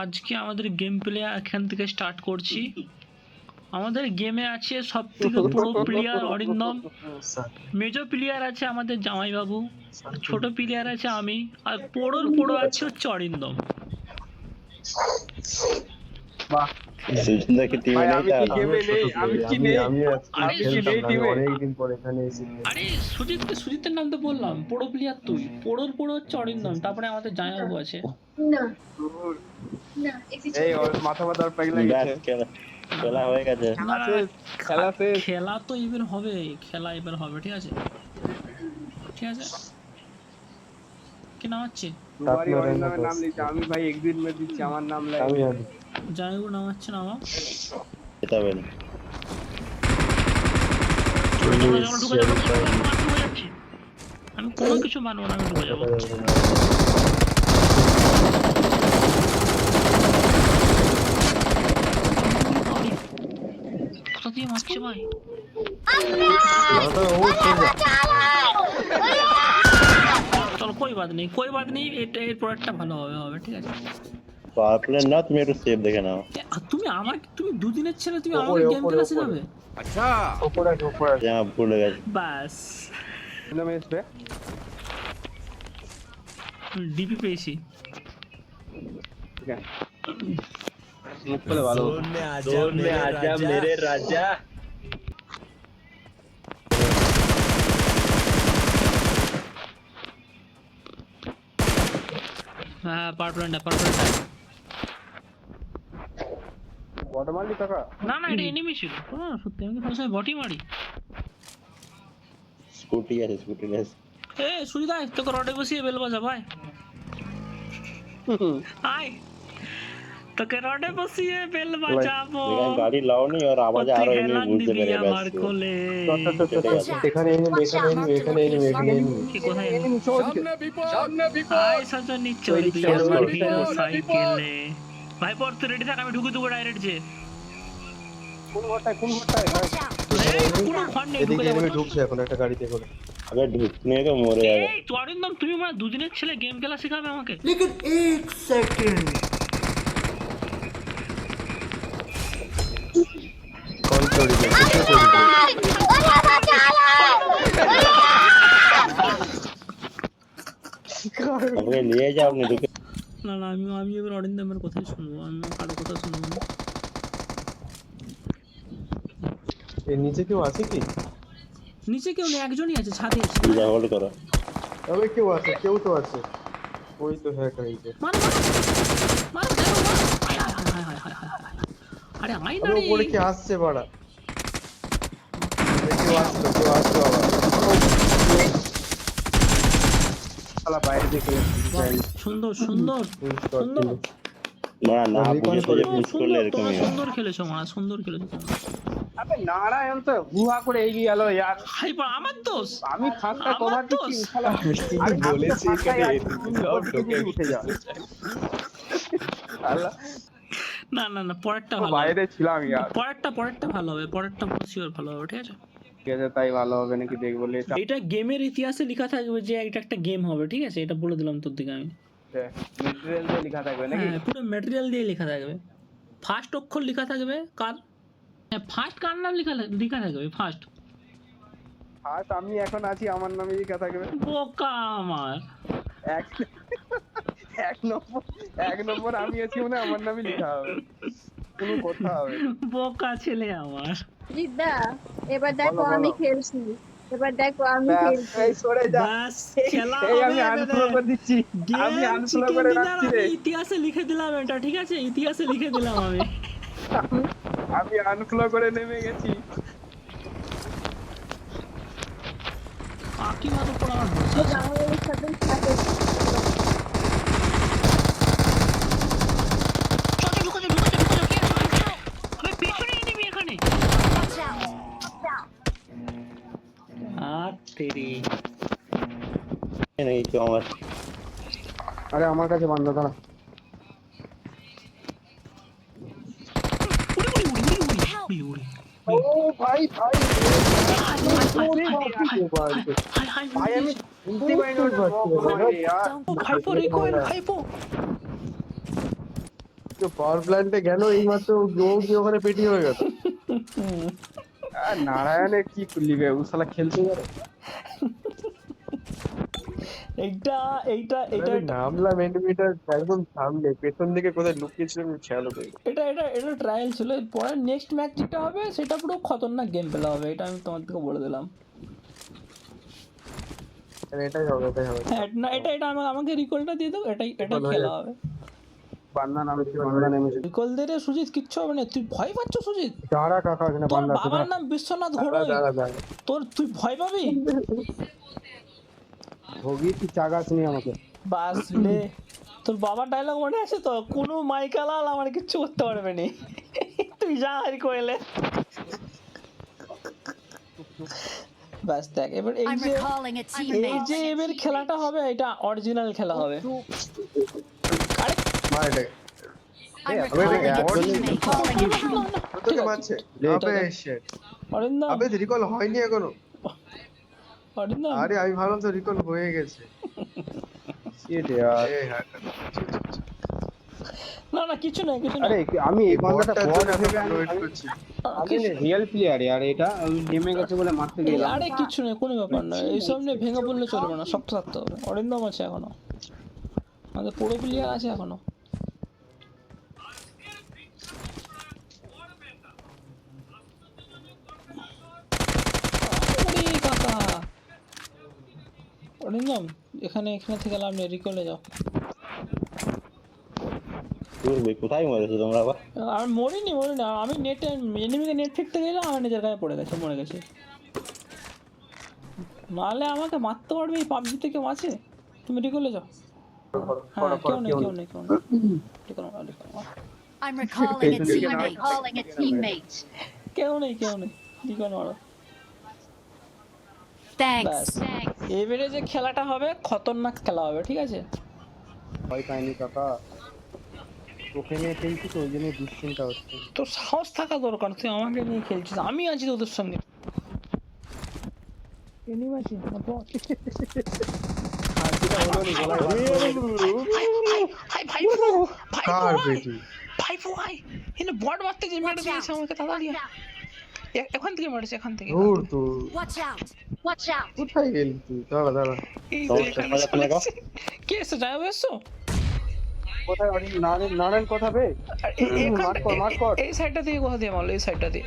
আজকে আমাদের game play এখান থেকে স্টার্ট করছি। আমাদের গেমে আছে সবথেকে pro player Arindam, major player আছে আমাদের জামাইবাবু, ছোট প্লেয়ার আছে আমি, আর পোড়ো আছে হচ্ছে অরিন্দম। বাহ সুজনদাকে টিমে ভাই নেই আমি কি তাহলে গেমে নেই আমি কি নেই আরে আমি কি নেই টিমে অনেকদিন পর এখানে এসেছি। আরে সুজিতের নাম তো বললাম, পোড়ো প্লেয়ার তুই, পোড়ো হচ্ছে অরিন্দম, তারপরে আমাদের জামাইবাবু আছে। না না এই ওর মাথা ব্যথার পাগলা ব্যাস গেছে খেলা হয়ে গেছে। না, খেলা শেষ খেলা তো এবার হবে, ঠিক আছে কি নাম হচ্ছে? দুবারই অরিন্দমের নাম নিচ্ছে আমি ভাই এক্সিট মে দিচ্ছি আমার নাম লাই আমি জামাইবাবু নাম হচ্ছে না আমার। যেতে হবে না। আমি কোনো কিছু মানবো না, আমি ঢুকে যাবো। কোথা দিয়ে মারছে ভাই? চলো कोई बात नहीं এটা এর পরেরটা ভালো হবে ঠিক আছে। পাওয়ার প্লে না, তুমি একটু সেভ দেখে নাও। তুমি দুদিনের ছেলে, তুমি আমাকে গেম খেলা শেখাবে? উপরে ভুলে গেছে। বাস অরিন্দম এসবে ডিপি পেয়েছি। ঠিক আছে মুখ খুলে ভালো আজা মেরে রাজা। হ্যাঁ পারপ্লেনটা বড় মারলি কাকা না এটা এনিমি ছিল। সত্যি আমি সবসময় বটি মারি। স্কুটি আছে। এ সুজিদা তোকে রডে বসিয়ে বেল বাজা ভাই, আয় তোকে রডে বসিয়ে বেল বাজাবো। गाड़ी लाओ नहीं और आवाज आ रही है बुझते मेरे আমার बस কোলে। এখানে এনিমি কি কোথায় এনিমি সামনে বিপদ আয় সজনী চড়ি আমার হিরো সাইকেলে। ভাই পর তুই রেডি থাক, আমি ঢুকে দেবো ডাইরেক্ট যে। কোন ঘরটায় কোনো ফন্ড নেই, এদিকে ঢুকে যাবো। এনিমি ঢুকছে এখন একটা গাড়িতে করে। अबे ढूंढने के मोरे है। এই তো অরিন্দম, তুমি মানে দুদিনের ছেলে গেম খেলা শেখাবে আমাকে? কল চড়ি গেছে। हमके लिए जाओ अपने ढूंढ। না আমি এবার অরিন্দমের কথাই শুনবো, আমি কারো কথা শুনবো না। এর নিচে কেউ আছে কি? নিচে কেউ নেই, একজনই আছে ছাদে এসে। जा होल्ड करो। তবে কেউ তো আছে। ওই তো হ্যাঁ কাইছে। মারো দেখো, হায়। আরে আই না আরে রে। উপরে কি আসছে বাড়া? কেউ আসছে আবার। শালা বাইরে থেকে সুন্দর बड़ा ना बुझे तो जब पुश कर ले रकम है। সুন্দর খেলেছো আবে নারায়ণ তো হুহা করে এগিয়ে গেল यार হাই পা আমার দোষ। আমি ফাঁকটা আমার কভার দোষ। দিচ্ছি শালা আমি বলেছি এখানে সব ঢোকে উঠে যা শালা না পরেরটা ভালো হবে। বাইরে ছিলাম यार পরেরটা ভালো হবে, পরেরটা শিওর ভালো হবে ঠিক আছে। ঠিক আছে তাই ভালো হবে নাকি দেখবো লেটা এটা গেমের ইতিহাসে লেখা থাকবে যে এটা একটা গেম হবে ঠিক আছে, এটা বলে দিলাম তোর দিকে আমি। ম্যাটেরিয়াল দিয়ে লেখা থাকবে নাকি হ্যাঁ পুরো ম্যাটেরিয়াল দিয়ে লেখা থাকবে। ফার্স্ট অক্ষর লেখা থাকবে কার, হ্যাঁ ফার্স্ট কার নাম লেখা থাকবে ফার্স্ট। ফার্স্ট আমি এখন আছি আমার নামে লেখা থাকবে বোকা আমার। এক এক নম্বর আমি আছি মানে আমার নামই লেখা হবে কোনো কথা হবে বোকা ছেলে আমার। জিদ্দা এবার দেখো আমি খেলছি, এই সরে যা বাস খেলা এই হবে আমি আনফলো এবারে। করে দিচ্ছি আমি গেম আনফলো চিকেন করে ডিনার রাখছি আমি রে ইতিহাসে লিখে দিলাম এটা ঠিক আছে, ইতিহাসে লিখে দিলাম আমি। আমি আনফলো করে নেমে গেছি আকি মাত্র পড়া আমার ভরসা আছে। আমার সাথে থাকে। ঢুকে যাও, কে আছে? আবে পেছনে enemy এখানে। আর তেরি नहीं क्यों मत। আরে আমার কাছে বান্দা দাঁড়া। উড়ি। ও ভাই হাই ভাই আমি বুঝতে পারি না ভাইপো রিকয়েল ভাইপো। পাওয়ার প্ল্যান্টে গেল এই মাত্র ও কি ওখানে পেটি হয়ে গেল। আর নারায়ণের কি লিবে ও শালা খেলতে পারে। এইটা এইটা এটা আমি নামলাম এনিমিটার একদম সামনে, পেছন দিকে কোথায় লুকিয়েছিল আমি খেয়াল করি। এটা এটা এটা ট্রায়াল ছিল। পরে নেক্সট ম্যাচ যেটা হবে সেটা পুরো খতরনাক গেম প্লে হবে, এটা আমি তোমাদেরকে বলে দিলাম। এটাই হবে, এটাই হবে। হ্যাঁ না, এটা এটা আমাকে রিকলটা দিয়ে দাও, এটাই এটাই খেলা হবে। বান্দা নামেছে, বান্দা নেমেছে। রিকল দে রে সুজিত, কিচ্ছু হবে না। তুই ভয় পাচ্ছ সুজিত? দাঁড়া কাকা, এখানে তোর বান্দা আছে, বাবার নাম বিশ্বনাথ ঘোড়াই, দাঁড়া। তুই ভয় পাবি? ভোগী তুই চাগাস নি আমাকে। বাস লে, তোর বাবার ডায়লগ মনে আছে তো? কোনো মাইকালাল আমার কিচ্ছু করতে পারবে না, তুই যা হারি কইলে। বাস দেখ এবার এই I'm যে recalling a এই teammate. যে এবার খেলাটা হবে, এটা অরিজিনাল খেলা হবে। আরে মার এটা। I'm अबे recalling a actually- teammate. Calling a teammate. তোকে মারছে। আবে শিট। অরিন্দম, আবে রিকল হয়নি এখনো। অরিন্দম, আরে আমি ভাবলাম তো রিকল হয়ে গেছে। শিট यार। এই হ্যাঁ। না না কিছু না কিছু না। আরে আমি এই বান্দাটা বটটার বড় জন্য ভেবে এখন ওয়েট আমি করছি। রিয়েল প্লেয়ার यार, এটা আমি নেমে গেছে বলে মারতে এই গেলাম। আরে কিছু নেই, কোনো ব্যাপার না। এইসব নিয়ে ভেঙে পড়লে চলবে না, শক্ত থাকতে হবে। অরিন্দম আছে এখনো, আমাদের পুরো প্লেয়ার আছে এখনো। ওরে কাকা, অরিন্দম এখানে এখানে থেকে লাভ নেই, রিকলে যাও। তোর ভাই কোথায় মরেছো তোমরা আবার? আর মরিনি আমি নেটে এনিমিকে নেট ফিরতে গেলাম, আমার নিজের গায়ে পড়ে গেছে, মরে গেছে। নাহলে আমাকে মারতে পারবে এই পাবজিতে কেউ আছে? তুমি রিকলে যাও। হ্যাঁ কেউ নেই কেউ নেই কেউ নেই, রিকল মারো, রিকল মারো। I'm recalling a teammate. Calling a teammate. কেউ নেই রিকল মারো। Thanks. ব্যাস, এবারে যে খেলাটা হবে খতরনাক খেলা হবে, ঠিক আছে? ভয় পাইনি কাকা, তোকে নিয়ে খেলছি তো ওই জন্য দুশ্চিন্তা হচ্ছে। তোর সাহস থাকা দরকার, তুই আমাকে নিয়ে খেলছিস, আমি আছি তোদের সঙ্গে। এনিমি আছে না তো? শান্তিটা হলো নি, গলায় বাজ পড়লো। কার পেটি? এনে বট মারতে যে মেরে দিয়েছে আমাকে তাড়াতাড়ি। এখান থেকে মারিস, এখান থেকে। দূর তো। Watch out. Watch out. কোথায় গেলি তুই? দাঁড়া। এই যে সমস্যা এখানে হচ্ছে না গো? কে এসে যায় এসছো? কোথায় নারায়ণ কথা বে? মার কর। এই সাইডটা দিয়ে কোথা দিয়ে মারলো? এই সাইডটা দিয়ে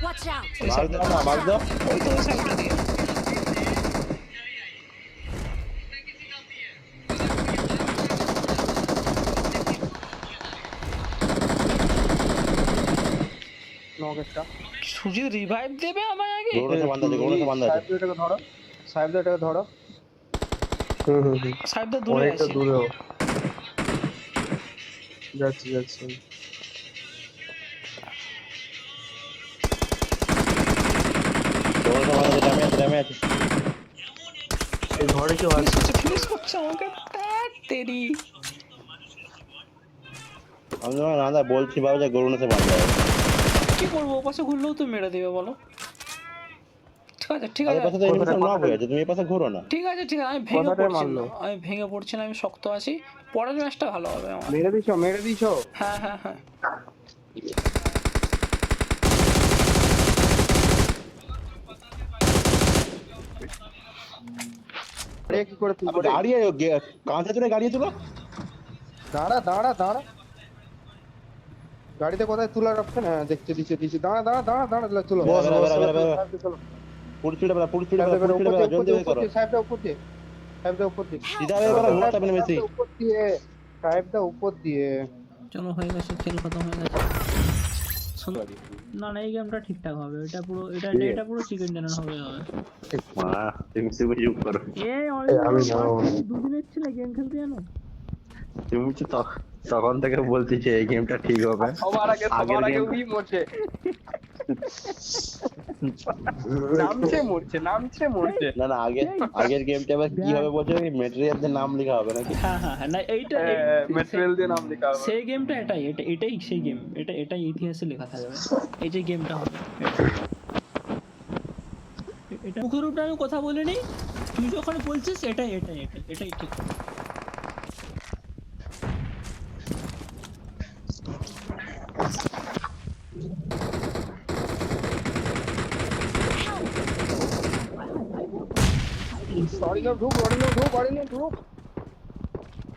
Watch out. এই সাইডটা দিয়ে। মার দাও। ওই তো ওই সাইডটা দিয়ে। নক একটা। সুজিত রিভাইভ দেবে আমায় আগে? গৌরসে বান্ধা আছে। সাহেবটাকে ধরো, সাহেবটাকে ধরো। হুম। সাইডটা দূরে অনেকটা আছে। দূরে ও। যাচ্ছি। গৌরসে বান্ধা ড্যামে আছে। এই ঘরে কেউ আছে? ফিনিশ করছে আমাকে। তেরি আমি তোমাকে না বলছি বাবু যে গৌরসে বান্ধা আছে। কি করবো? ওপাশে ঘুরলেও তো মেরে দিবে, বলো। ঠিক আর আছে পাশে তো এনিমি সব নক হয়ে আছে, তুমি এই পাশে ঘুরো না। ঠিক আছে আমি ভেঙে কথাটাই পড়ছি মানলো। না, আমি শক্ত আছি। পরের ম্যাচটা ভালো হবে আমার। মেরে দিছো। হ্যাঁ আরে কি করে তুই আবে গাড়ি কাঁচা চলে গাড়ি তুলো। দাঁড়া। গাড়িতে কোথায় তোলার অপশন? হ্যাঁ দেখতে দিচ্ছে। দাঁড়া চলো। চলো। পুরো স্পিডে জলদি বের করো। সাহেবটা উপর দিয়ে। সিধা বের করো, ঘোরাতে হবে না বেশি। সাহেবটা উপর দিয়ে। চলো, হয়ে গেছে, খেল খতম হয়ে গেছে। না এই গেমটা ঠিকঠাক হবে। এটা পুরো চিকেন ডিনার হবে। মা তুমি চুপ করো। আমি যাবো। দুদিনের ছেলে গেম খেলতে জানো? তুমি তো তখন থেকে বলছি যে এই গেমটা ঠিক হবে। সবার আগে ওই মরছে। নামছে মরছে। না আগের গেমটা আবার কি হবে বলছো? মেটেরিয়াল দিয়ে নাম লেখা হবে নাকি? হ্যাঁ না এইটা ম্যাটেরিয়াল দিয়ে নাম লেখা হবে। সেই গেমটা এটাই সেই গেম। এটাই ইতিহাসে লেখা থাকবে। এই যে গেমটা হবে এটা মুখের উপরে আমি কথা বলিনি, তুই যখন বলছিস এটাই ঠিক। অরিন্দম ঢুক, অরিন্দম ঢুক।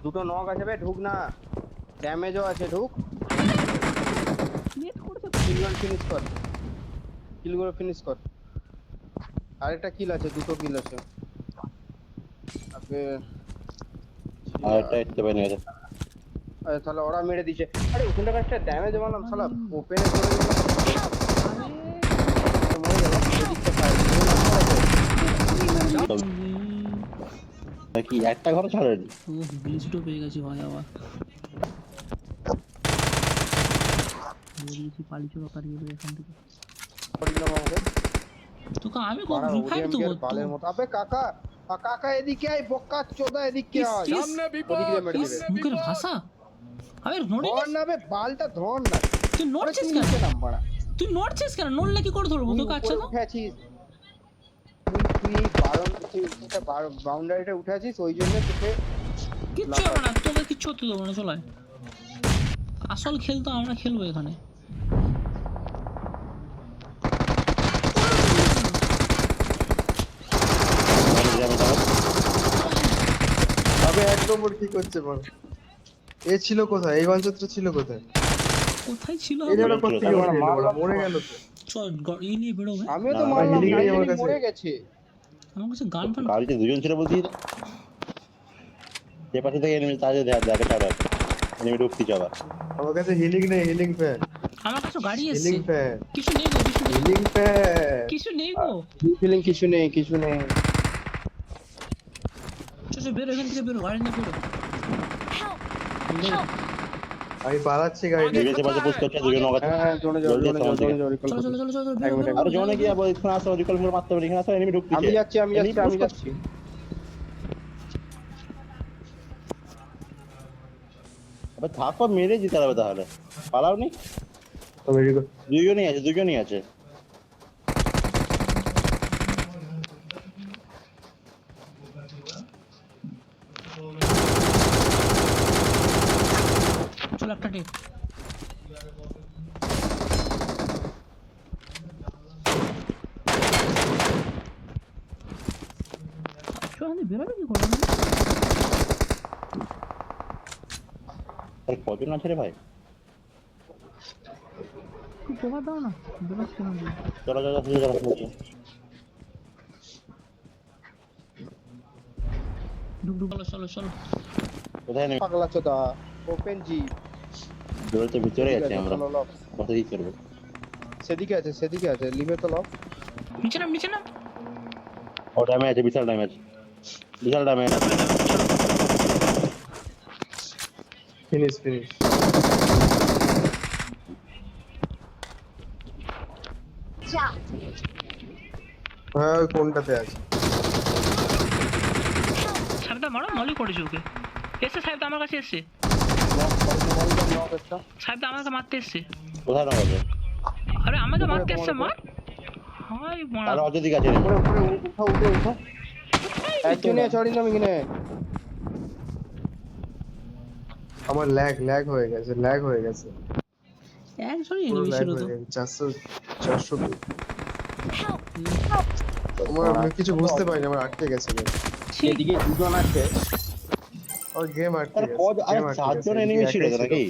দুটো নক আছে বে, ঢুক না। ড্যামেজও আছে, ঢুক। কিলগুলো ফিনিশ কর। আরেকটা কিল আছে, দুটো কিল আছে। আর একটা একটু বেনে গেছে। আরে তাহলে ওরা মেরে দিছে। আরে ওখানটা একটা ড্যামেজ মারলাম শালা, ওপেনে চলে গেল। মরে গেল, এদিকটা ফায়ার কি একটা ঘর ছাড়েনি? ও গ্লিচটো পেয়ে গেছি ভাই আবার। বেরিয়েছি পালিয়ে পালিয়ে এখান থেকে। অরিন্দম আমাদের তোকে আমি মারা রিভাইভ ওডিএম দেবো এর বালের মতো। আবে কাকা, কাকা এদিকে আয়, বক্কা চোদা এদিকে আয়। ওদিকে দিয়ে মেরে দেবে। মুখের ভাষা। আবে নড়ি ধর না বে, বালটা ধর না। তুই আরে নড়ছিস তুই কেন? নিচে নাম বাড়া। তুই নড়ছিস কেন? নড়লে কি করে ধরবো তোকে? আচ্ছা তো উঠেছিস তুই বাউন্ডারিটা উঠে আছিস, ওই জন্য তোকে কিচ্ছু হবে না, তোকে কিচ্ছু হতে দেবো না, চলে আয়। আসল খেল তো আমরা খেলবো এখানে। আবে এক নম্বর কি করছে বল? এ ছিল কোথায়? এই বাঞ্চত্র ছিল কোথায়? কোথায় ছিল? এই জায়গা ছিল, করতে তারপরে মরে গেল তো। চল ই নিয়ে বেরোবে। আমিও তো না, মারলাম, হিলিং নেই আমার গাড়ি কাছে। মরে গেছে। আমার কাছে গান ফান গাড়িতে দুজন ছিল বলছি। যে পাশে থেকে এনিমি তাদের দেখে ছাড়া এনিমি ঢুকতে যাবা। আমার কাছে হিলিং নেই, হিলিং প্যান। আমার কাছে গাড়ি এসছে। হিলিং প্যান, কিছু নেই গো, কিছু নেই, হিলিং প্যান। কিছু নেই গো। ফিলিং কিছু নেই। চল চল বেরো এখান থেকে, বেরো গাড়ি নিয়ে বেরো। আমি পালাচ্ছি গাড়ি নিয়ে। দিবেছে বাজে পুশ করছে দুজন নক আছে। হ্যাঁ জোনে যাও, জলদি জোনে যাও, আসো, জোনে যাও, recall চলো করো। চলো চলো চলো এক মিনিট, আর জনে গিয়ে বল এখানে আসো, রিকল করে মারতে হবে। এখানে আসো, এনিমি ঢুকতেছে। আমি যাচ্ছি। আবে থাকো, মেরে যেতে হবে তাহলে। পালাও নি, আমি রিকল দুজনই আছে। চল একটা টেক। চল আমি বেরোবে কি করে? আর কজন আছে রে ভাই? তুই কভার দাও না, বেরোচ্ছি না। চলো চলো চলো চলো। ঢুক ঢুক, চলো চলো চলো। কোথায় নেমে? পাগলা চোদা, ওপেন জি। দৌড়তে ভিতরে আছে আমরা। চলো, লক। কথা কি করবো? সেদিকে আছে, লিভে তো লক। নিচে নাম, নিচে নাম। ও ড্যামেজ আছে, বিশাল ড্যামেজ। ফিনিশ। হ্যাঁ ওই কোনটাতে আছে? সাহেবদা মারো, মলি করেছে ওকে। এসে সাহেবদা আমার কাছে এসছে। লক একটা। সাহেবদা আমাকে মারতে এসছে। কোথায় নক আছে? আরে আমাকে মারতে এসছে, মার। হাই মার। তাহলে অযোধ্যা আছে। উপরে উঠো। একজনই আছে অরিন্দম এখানে। আমার ল্যাগ হয়ে গেছে। একজনই পুরো এনিমি ল্যাগ ছিল তো। হয়ে গেছে। 400 আমি কিছু বুঝতে পারিনি, আমার আটকে গেছে। এদিকে দুজন আছে। আর গেম আটকে আরে গেছে। চারজন এনিমি ছিল তো নাকি?